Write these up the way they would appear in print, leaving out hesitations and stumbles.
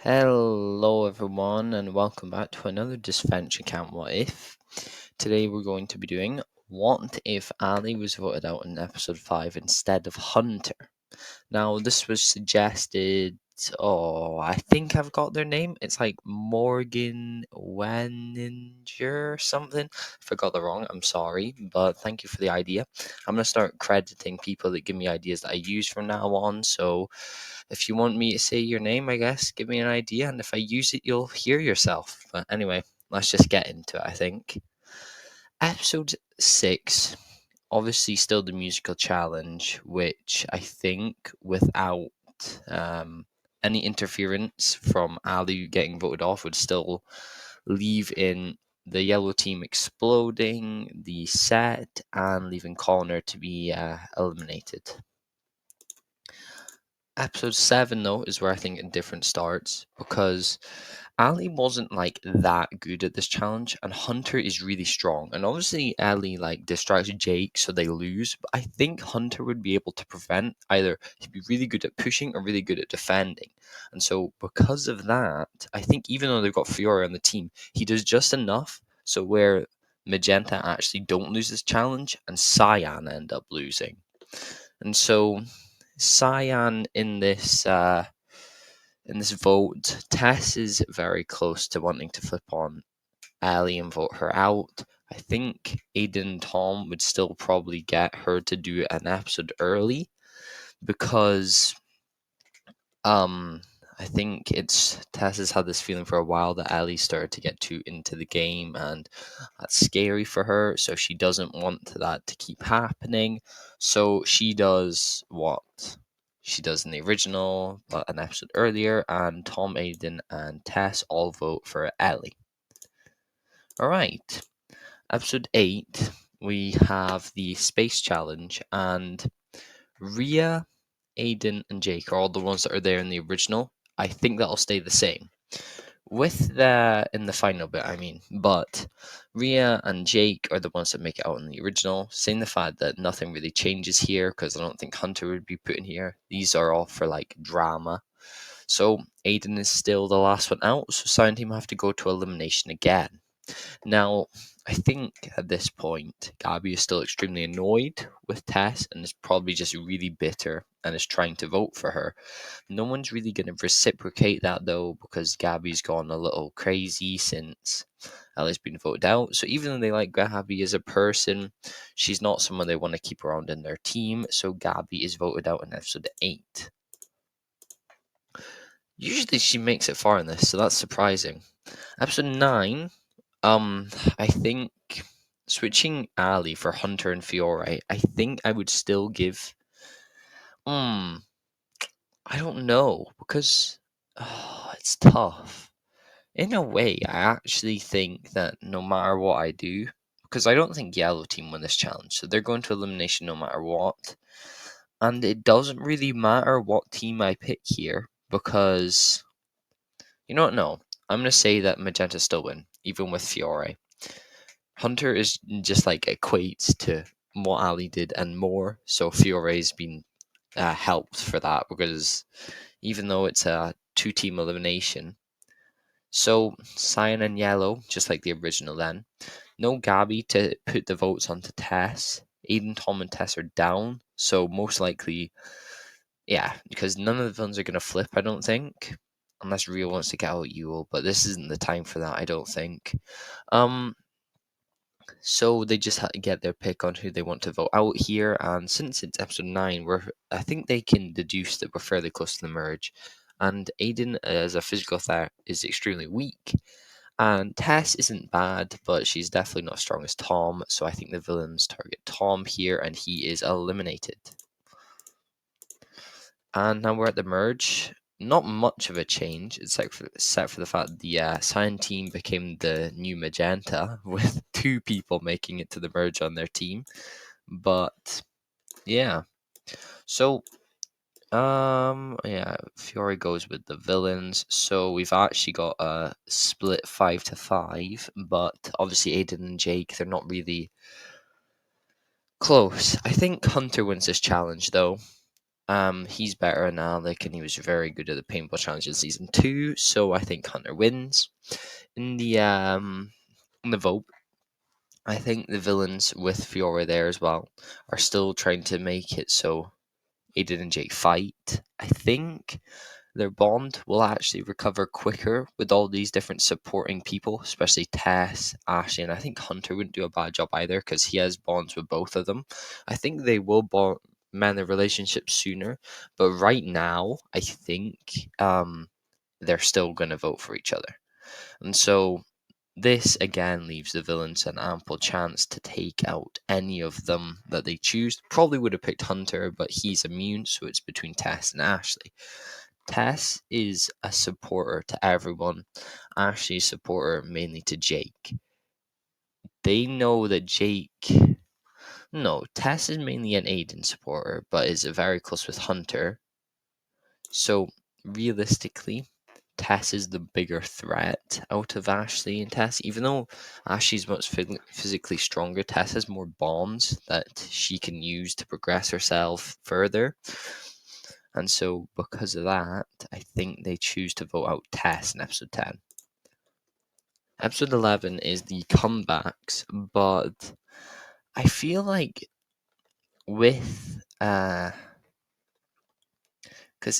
Hello everyone and welcome back to another Disventure Camp What If. Today we're going to be doing What If Ali was voted out in episode 5 instead of Hunter. Now this was suggested, I think I've got their name. It's like Morgan Wenninger or something. If I got that wrong, I'm sorry, but thank you for the idea. I'm going to start crediting people that give me ideas that I use from now on, so if you want me to say your name, I guess, give me an idea, and if I use it, you'll hear yourself. But anyway, let's just get into it, I think. Episode 6, obviously still the musical challenge, which I think without any interference from Ali getting voted off would still leave in the yellow team exploding the set and leaving Connor to be eliminated. Episode 7, though, is where I think a difference starts because Ali wasn't like that good at this challenge, and Hunter is really strong. And obviously, Ali like distracts Jake, so they lose. But I think Hunter would be able to prevent either he'd be really good at pushing or really good at defending. And so, because of that, I think even though they've got Fiora on the team, he does just enough so where Magenta actually don't lose this challenge, and Cyan end up losing. And so Cyan in this vote, Tess is very close to wanting to flip on Ellie and vote her out. I think Aiden and Tom would still probably get her to do an episode early because I think Tess has had this feeling for a while that Ellie started to get too into the game, and that's scary for her. So she doesn't want that to keep happening. So she does what she does in the original, but an episode earlier, and Tom, Aiden, and Tess all vote for Ellie. All right, episode 8. We have the space challenge, and Rhea, Aiden, and Jake are all the ones that are there in the original. I think that'll stay the same. In the final bit, I mean, but Rhea and Jake are the ones that make it out in the original, saying the fact that nothing really changes here because I don't think Hunter would be put in here. These are all for like drama. So Aiden is still the last one out, so Silent Team have to go to elimination again. Now, I think at this point, Gabby is still extremely annoyed with Tess and is probably just really bitter and is trying to vote for her. No one's really going to reciprocate that though, because Gabby's gone a little crazy since Ellie's been voted out. So even though they like Gabby as a person, she's not someone they want to keep around in their team. So Gabby is voted out in episode 8. Usually she makes it far in this, so that's surprising. Episode 9, I think switching Ali for Hunter and Fiore, I think I would still give. I don't know because it's tough. In a way, I actually think that no matter what I do, because I don't think Yellow Team win this challenge, so they're going to elimination no matter what. And it doesn't really matter what team I pick here because you know what? No, I'm gonna say that Magenta still win, even with Fiore. Hunter is just like equates to what Ali did and more, so Fiore's been helped for that because even though it's a 2-team elimination, so Cyan and Yellow, just like the original then, no Gabby to put the votes onto Tess. Aiden, Tom, and Tess are down, so most likely, yeah, because none of the villains are going to flip, I don't think, unless Rio wants to get out Yule, but this isn't the time for that, I don't think. So they just had to get their pick on who they want to vote out here, and since it's episode 9, I think they can deduce that we're fairly close to the merge. And Aiden, as a physical threat, is extremely weak, and Tess isn't bad, but she's definitely not as strong as Tom. So I think the villains target Tom here, and he is eliminated. And now we're at the merge. Not much of a change, except for the fact the Cyan team became the new Magenta, with 2 people making it to the merge on their team. But yeah, so Fiore goes with the villains. So we've actually got a split 5-5, but obviously Aiden and Jake, they're not really close. I think Hunter wins this challenge though. He's better than Alec, and he was very good at the paintball challenge in season 2. So I think Hunter wins. In the vote, I think the villains with Fiora there as well are still trying to make it so Aiden and Jake fight. I think their bond will actually recover quicker with all these different supporting people, especially Tess, Ashley, and I think Hunter wouldn't do a bad job either because he has bonds with both of them. I think they will mend their relationship sooner, but right now, I think they're still going to vote for each other. And so this again leaves the villains an ample chance to take out any of them that they choose. Probably would have picked Hunter, but he's immune, so it's between Tess and Ashley. Tess is a supporter to everyone. Ashley's a supporter mainly to Jake. They know that Jake. No, Tess is mainly an Aiden supporter, but is very close with Hunter. So realistically, Tess is the bigger threat out of Ashley and Tess. Even though Ashley's much physically stronger, Tess has more bonds that she can use to progress herself further. And so, because of that, I think they choose to vote out Tess in episode 10. Episode 11 is the comebacks, but I feel like with. Because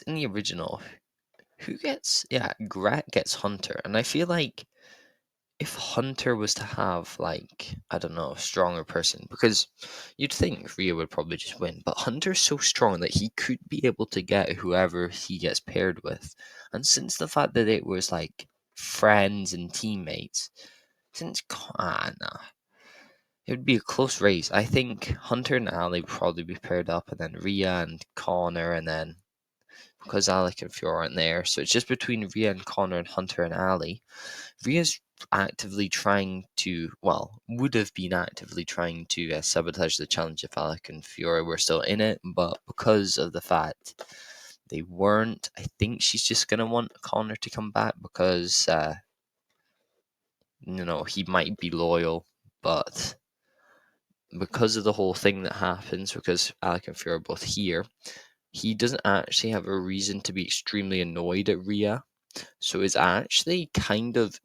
in the original, who gets. Yeah, Gret gets Hunter, and I feel like if Hunter was to have, like, I don't know, a stronger person, because you'd think Rhea would probably just win, but Hunter's so strong that he could be able to get whoever he gets paired with. And since the fact that it was like friends and teammates, nah, it would be a close race. I think Hunter and Ali would probably be paired up, and then Rhea and Connor, and then because Alec and Fiora aren't there, so it's just between Rhea and Connor and Hunter and Ali. Rhea's actively trying to, well, would have been actively trying to sabotage the challenge if Alec and Fiora were still in it, but because of the fact they weren't, I think she's just going to want Connor to come back because, he might be loyal, but because of the whole thing that happens, because Alec and Fiora are both here, he doesn't actually have a reason to be extremely annoyed at Rhea. So it's actually kind of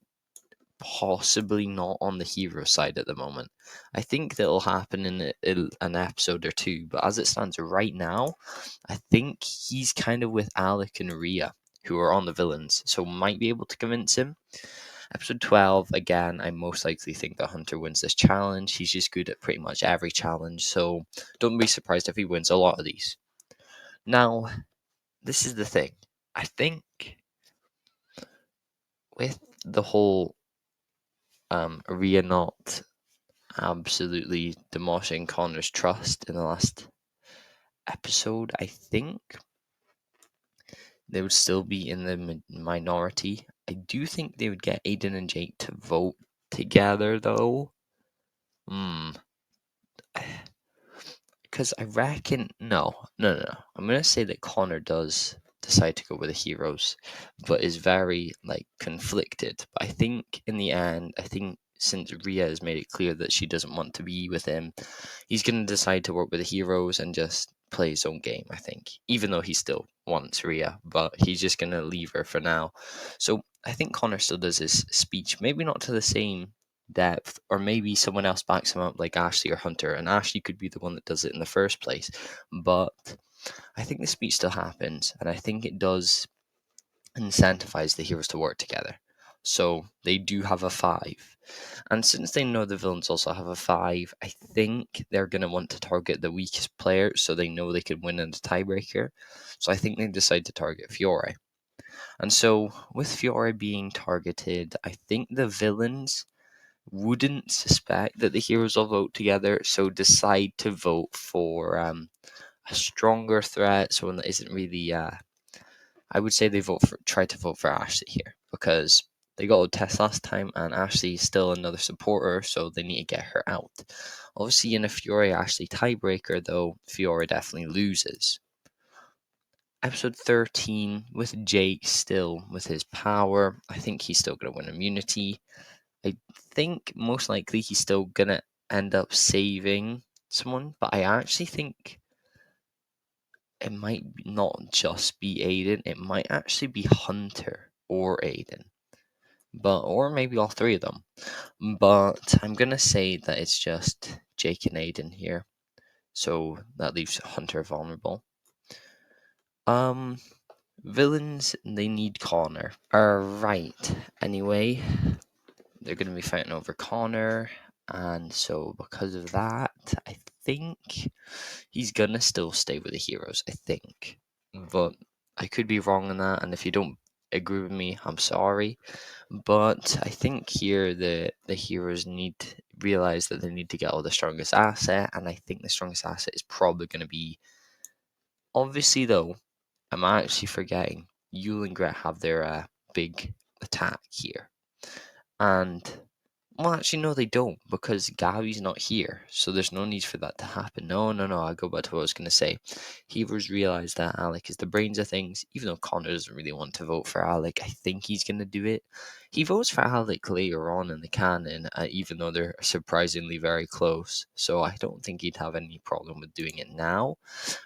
possibly not on the hero side at the moment. I think that'll happen in an episode or two, but as it stands right now, I think he's kind of with Alec and Rhea, who are on the villains, so might be able to convince him. Episode 12, again, I most likely think that Hunter wins this challenge. He's just good at pretty much every challenge, so don't be surprised if he wins a lot of these. Now, this is the thing. I think with the whole Rhea not absolutely demolishing Connor's trust in the last episode, I think they would still be in the minority. I do think they would get Aiden and Jake to vote together, though. Because I reckon no. I'm gonna say that Connor does decide to go with the heroes, but is very like conflicted. But I think in the end, I think since Rhea has made it clear that she doesn't want to be with him, he's gonna decide to work with the heroes and just play his own game. I think, even though he still wants Rhea, but he's just gonna leave her for now. So I think Connor still does his speech, maybe not to the same depth, or maybe someone else backs him up like Ashley or Hunter, and Ashley could be the one that does it in the first place. But I think the speech still happens, and I think it does incentivize the heroes to work together. So they do have a 5. And since they know the villains also have a 5, I think they're going to want to target the weakest player so they know they can win in the tiebreaker. So I think they decide to target Fiore. And so with Fiore being targeted, I think the villains wouldn't suspect that the heroes will vote together, so decide to vote for a stronger threat, someone that isn't really. I would say they try to vote for Ashley here because they got a test last time, and Ashley is still another supporter, so they need to get her out. Obviously, in a Fiore Ashley tiebreaker, though, Fiore definitely loses. Episode 13 with Jake still with his power. I think he's still going to win immunity. I think most likely he's still gonna end up saving someone, but I actually think it might not just be Aiden, it might actually be Hunter or Aiden. Or maybe all three of them. But I'm gonna say that it's just Jake and Aiden here. So that leaves Hunter vulnerable. Um Villains, they need Connor. Alright. Anyway, they're gonna be fighting over Connor. And so because of that, I think he's gonna still stay with the heroes, I think. But I could be wrong on that, and if you don't agree with me, I'm sorry. But I think here the heroes need to realize that they need to get all the strongest asset, and I think the strongest asset is probably gonna be, obviously though, I'm actually forgetting Yule and Gret have their big attack here. And well, actually, no, they don't, because Gabby's not here, so there's no need for that to happen. No. I go back to what I was going to say. Heavers realised that Alec is the brains of things, even though Connor doesn't really want to vote for Alec. I think he's going to do it. He votes for Alec later on in the canon, even though they're surprisingly very close. So I don't think he'd have any problem with doing it now.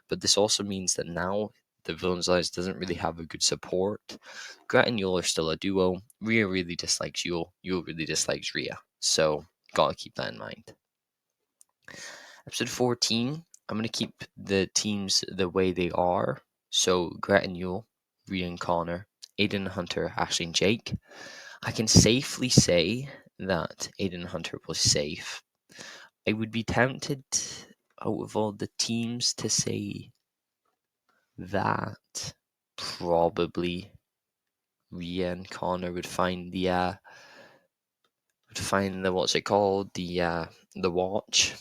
But this also means that now the Villains Alliance doesn't really have a good support. Gret and Yule are still a duo. Rhea really dislikes Yule. Yule really dislikes Rhea. So, gotta keep that in mind. Episode 14, I'm gonna keep the teams the way they are. So, Gret and Yule, Rhea and Connor, Aiden and Hunter, Ashley and Jake. I can safely say that Aiden and Hunter was safe. I would be tempted out of all the teams to say that probably Rhea and Connor would find the what's it called, the watch,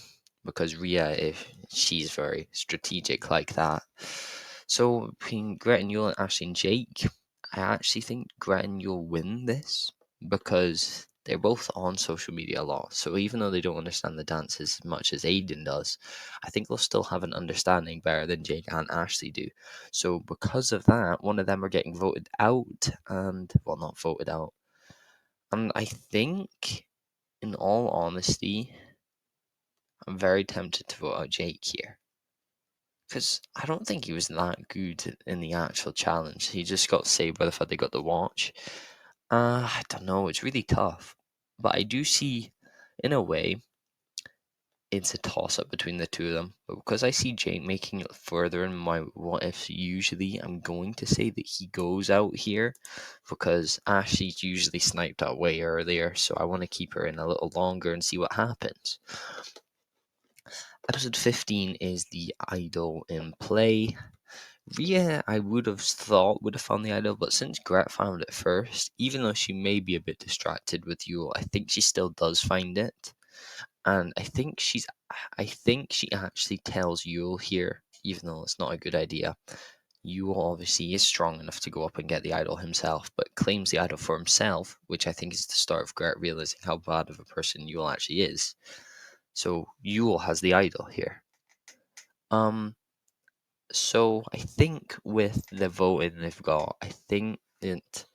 because Rhea, if she's very strategic like that. So between Gret and Yule and Ashley and Jake, I actually think Gret and Yule win this because they're both on social media a lot. So even though they don't understand the dance as much as Aiden does, I think they'll still have an understanding better than Jake and Ashley do. So because of that, one of them are getting voted out, and well, not voted out. And I think, in all honesty, I'm very tempted to vote out Jake here. Because I don't think he was that good in the actual challenge. He just got saved by the fact they got the watch. I don't know. It's really tough. But I do see, in a way, it's a toss up between the two of them. But because I see Jake making it further in my what ifs, usually I'm going to say that he goes out here because Ashley's usually sniped out way earlier. So I want to keep her in a little longer and see what happens. Episode 15 is the idol in play. Rhea, I would have thought would have found the idol, but since Gret found it first, even though she may be a bit distracted with Yule, I think she still does find it. And I think she actually tells Yule here, even though it's not a good idea. Yule obviously is strong enough to go up and get the idol himself, but claims the idol for himself, which I think is the start of Gret realizing how bad of a person Yule actually is. So Yule has the idol here. So I think with the voting they've got, I think it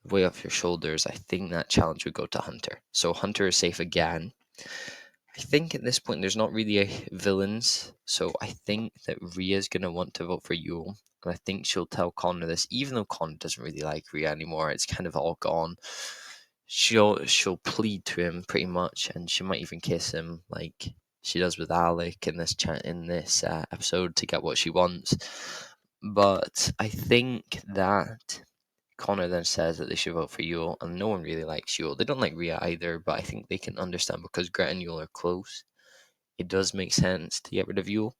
way off your shoulders. I think that challenge would go to Hunter. So Hunter is safe again. I think at this point there's not really a villains, so I think that Rhea's gonna want to vote for Yule, and I think she'll tell Connor this, even though Connor doesn't really like Rhea anymore. It's kind of all gone. She'll plead to him pretty much, and she might even kiss him like she does with Alec in this episode to get what she wants. But I think that Connor then says that they should vote for Yule, and no one really likes Yule. They don't like Rhea either, but I think they can understand because Gret and Yule are close. It does make sense to get rid of Yule.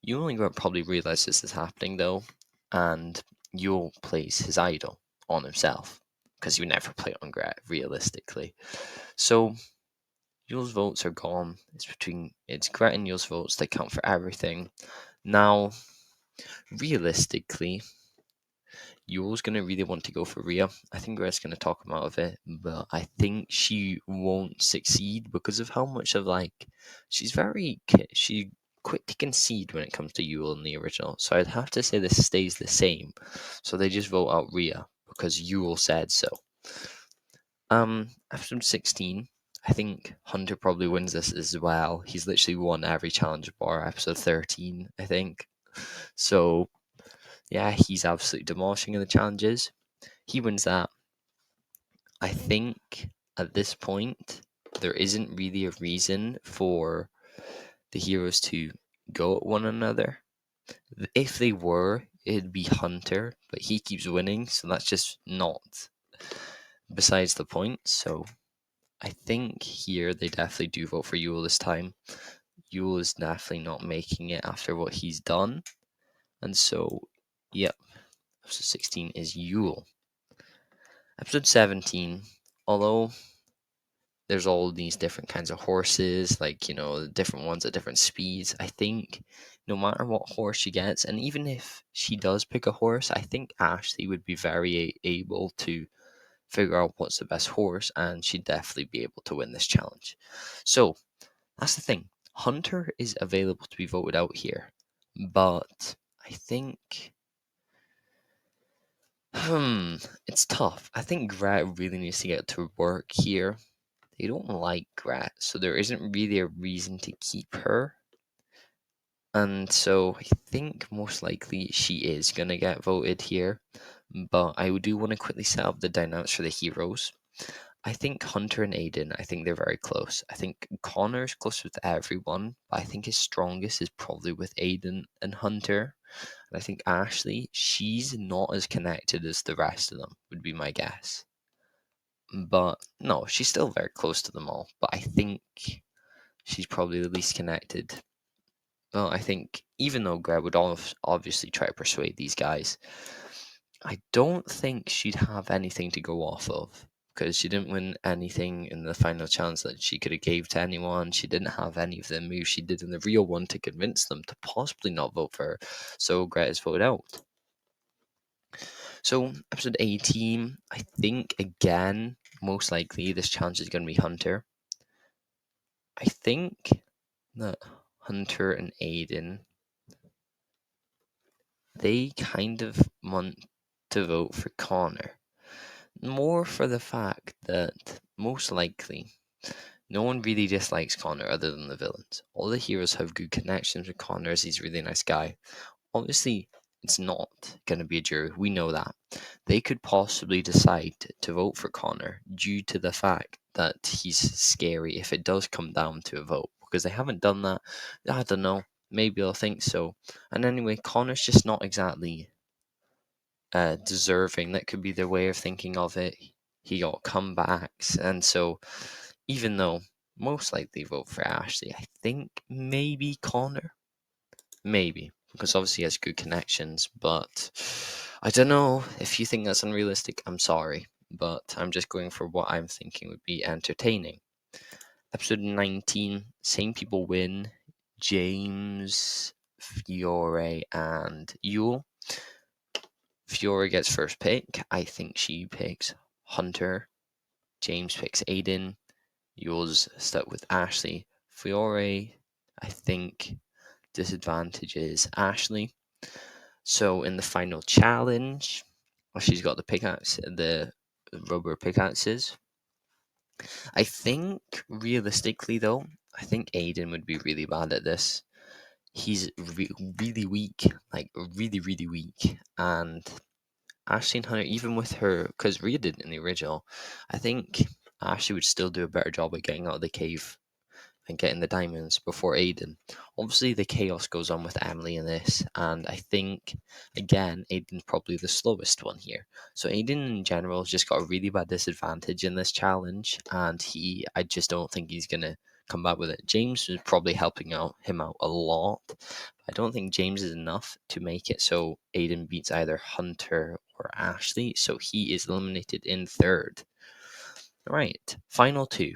Yule and Gret probably realize this is happening though, and Yule plays his idol on himself because he would never play on Gret realistically. So Yule's votes are gone. It's Gret and Yule's votes that count for everything. Now, realistically, Yule's gonna really want to go for Rhea. I think Gret's gonna talk him out of it, but I think she won't succeed because of how much of she's she quick to concede when it comes to Yule in the original. So I'd have to say this stays the same. So they just vote out Rhea because Yule said so. Episode 16, I think Hunter probably wins this as well. He's literally won every challenge bar. Episode 13, I think. So yeah, he's absolutely demolishing in the challenges. He wins that. I think at this point there isn't really a reason for the heroes to go at one another. If they were, it'd be Hunter, but he keeps winning, so that's just not besides the point. So I think here they definitely do vote for Yule this time. Yule is definitely not making it after what he's done. And so, yep, episode 16 is Yule. Episode 17, although there's all these different kinds of horses, like, different ones at different speeds. I think no matter what horse she gets, and even if she does pick a horse, I think Ashley would be very able to figure out what's the best horse, and she'd definitely be able to win this challenge. So that's the thing. Hunter is available to be voted out here, but I think, it's tough. I think Grat really needs to get to work here. They don't like Grat, so there isn't really a reason to keep her. And so I think most likely she is going to get voted here. But I do want to quickly set up the dynamics for the heroes. I think Hunter and Aiden, I think they're very close. I think Connor's close with everyone, but I think his strongest is probably with Aiden and Hunter. And I think Ashley, she's not as connected as the rest of them, would be my guess. But no, she's still very close to them all. But I think she's probably the least connected. Well, I think even though Greg would obviously try to persuade these guys, I don't think she'd have anything to go off of because she didn't win anything in the final chance that she could have gave to anyone. She didn't have any of the moves she did in the real one to convince them to possibly not vote for her. So Greta is voted out. So episode 18, I think again, most likely this challenge is going to be Hunter. I think that Hunter and Aiden, they kind of want to vote for Connor. More for the fact that most likely no one really dislikes Connor other than the villains. All the heroes have good connections with Connor as he's a really nice guy. Obviously, it's not going to be a jury. We know that. They could possibly decide to vote for Connor due to the fact that he's scary if it does come down to a vote. Because they haven't done that. I don't know. Maybe they'll think so. And anyway, Connor's just not exactly deserving. That could be their way of thinking of it. He got comebacks. And so, even though most likely vote for Ashley, I think maybe Connor. Maybe, because obviously he has good connections, but I don't know. If you think that's unrealistic, I'm sorry, but I'm just going for what I'm thinking would be entertaining. Episode 19, same people win. James, Fiore, and Yule. Fiore gets first pick. I think she picks Hunter. James picks Aiden. Yule's stuck with Ashley. Fiore, I think disadvantages Ashley. So in the final challenge, she's got the pickaxe, the rubber pickaxes. I think realistically though, I think Aiden would be really bad at this. He's really weak, like really weak, and Ashley and Hunter, even with her, because Rhea did it in the original, I think Ashley would still do a better job at getting out of the cave and getting the diamonds before Aiden. Obviously, the chaos goes on with Emily in this, and I think, again, Aiden's probably the slowest one here. So Aiden in general has just got a really bad disadvantage in this challenge, and I just don't think he's going to come back with it. James is probably helping him out a lot. I don't think James is enough to make it so Aiden beats either Hunter or Ashley, so he is eliminated in third. All right, final two.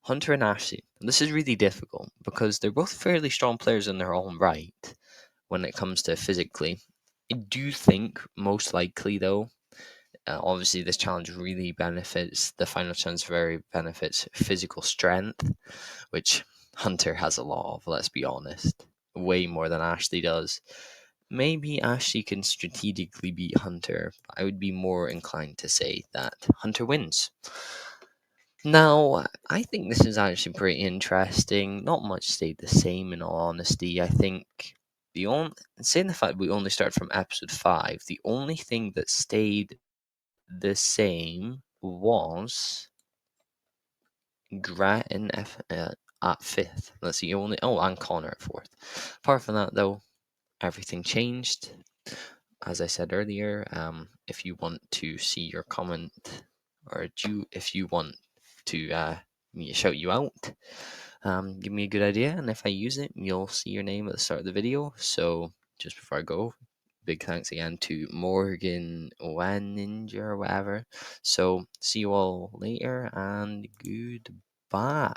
Hunter and Ashley. And this is really difficult because they're both fairly strong players in their own right when it comes to physically. I do think, most likely though, obviously this challenge really benefits, the final challenge very benefits physical strength, which Hunter has a lot of, let's be honest. Way more than Ashley does. Maybe Ashley can strategically beat Hunter. I would be more inclined to say that Hunter wins. Now, I think this is actually pretty interesting. Not much stayed the same, in all honesty. I think The only saying the fact we only started from episode 5, the only thing that stayed the same was Grattan at 5th. That's the only. Oh, and Connor at 4th. Apart from that, though, everything changed. As I said earlier, if you want to see your comment, or if you want to me to shout you out, give me a good idea, and if I use it, you'll see your name at the start of the video. So just before I go, big thanks again to Morgan Wan Ninja or whatever. So see you all later, and goodbye.